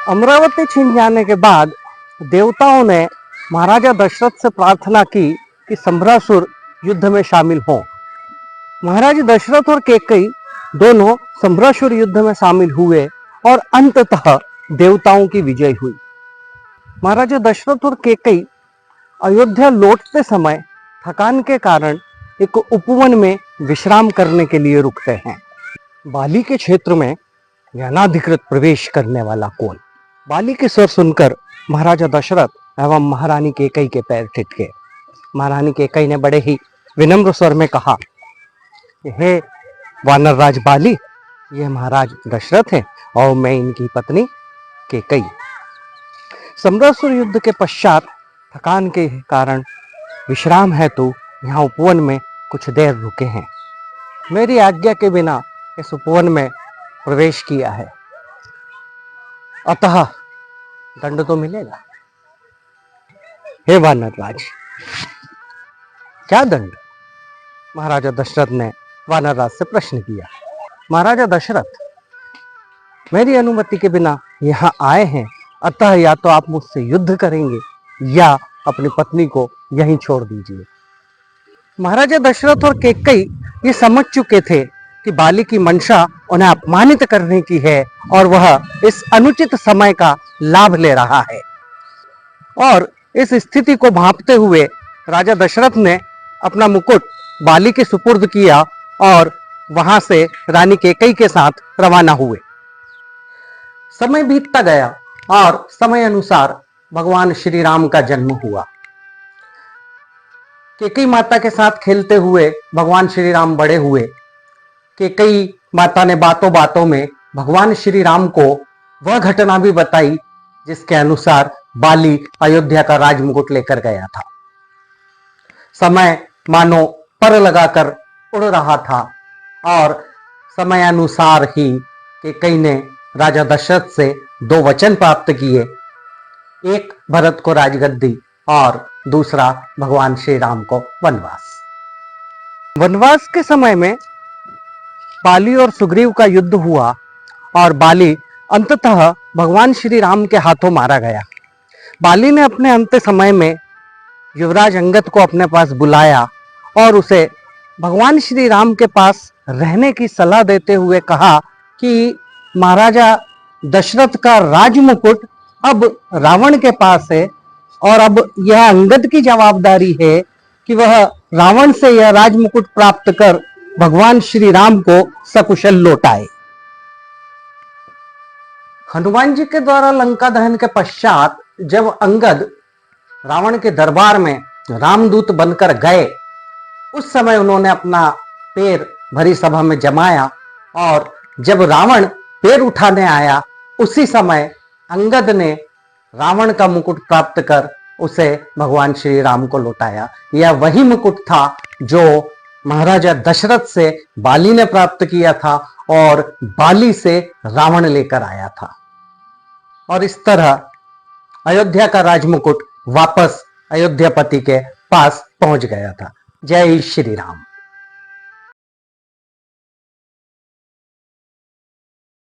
अमरावती छीन जाने के बाद देवताओं ने महाराजा दशरथ से प्रार्थना की कि संभ्रासुर युद्ध में शामिल हों। महाराज दशरथ और कैकेयी दोनों संभ्रासुर युद्ध में शामिल हुए और अंततः देवताओं की विजय हुई। महाराजा दशरथ और कैकेयी अयोध्या लौटते समय थकान के कारण एक उपवन में विश्राम करने के लिए रुकते हैं। बाली के क्षेत्र में अनाधिकृत प्रवेश करने वाला कौन? बाली के स्वर सुनकर महाराजा दशरथ एवं महारानी कैकेयी के पैर ठिठके। महारानी कैकेयी ने बड़े ही विनम्र स्वर में कहा, हे वानर राज बाली, ये महाराज दशरथ हैं और मैं इनकी पत्नी कैकेयी। संभ्रासुर युद्ध के पश्चात थकान के कारण विश्राम हेतु यहाँ उपवन में कुछ देर रुके हैं। मेरी आज्ञा के बिना इस उपवन में प्रवेश किया है, अतः दंड तो मिलेगा। हे वानर राज, क्या दंड? महाराजा दशरथ ने वानर राज से प्रश्न किया। महाराजा दशरथ, मेरी अनुमति के बिना यहाँ आए हैं, अतः या तो आप मुझसे युद्ध करेंगे या अपनी पत्नी को यहीं छोड़ दीजिए। महाराजा दशरथ और कैकेयी ये समझ चुके थे कि बाली की मंशा उन्हें अपमानित करने की है और वह इस अनुचित समय का लाभ ले रहा है। और इस स्थिति को भांपते हुए राजा दशरथ ने अपना मुकुट बाली के सुपुर्द किया और वहां से रानी कैकेयी के साथ रवाना हुए। समय बीतता गया और समय अनुसार भगवान श्री राम का जन्म हुआ। कैकेयी माता के साथ खेलते हुए भगवान श्री राम बड़े हुए। कैकेयी माता ने बातों बातों में भगवान श्री राम को वह घटना भी बताई जिसके अनुसार बाली अयोध्या का राजमुकुट लेकर गया था। समय मानो पर लगाकर उड़ रहा था और समय अनुसार ही कैकेयी ने राजा दशरथ से 2 वचन प्राप्त किए, एक भरत को राजगद्दी और दूसरा भगवान श्री राम को वनवास। वनवास के समय में बाली और सुग्रीव का युद्ध हुआ और बाली अंततः भगवान श्री राम के हाथों मारा गया। बाली ने अपने अंत समय में युवराज अंगद को अपने पास बुलाया और उसे भगवान श्री राम के पास रहने की सलाह देते हुए कहा कि महाराजा दशरथ का राजमुकुट अब रावण के पास है और अब यह अंगद की जवाबदारी है कि वह रावण से यह राजमुकुट प्राप्त कर भगवान श्री राम को सकुशल लौटाए। हनुमान जी के द्वारा लंका दहन के पश्चात जब अंगद रावण के दरबार में रामदूत बनकर गए, उस समय उन्होंने अपना पैर भरी सभा में जमाया और जब रावण पैर उठाने आया, उसी समय अंगद ने रावण का मुकुट प्राप्त कर उसे भगवान श्री राम को लौटाया। यह वही मुकुट था जो महाराजा दशरथ से बाली ने प्राप्त किया था और बाली से रावण लेकर आया था। और इस तरह अयोध्या का राजमुकुट वापस अयोध्यापति के पास पहुंच गया था। जय श्री राम।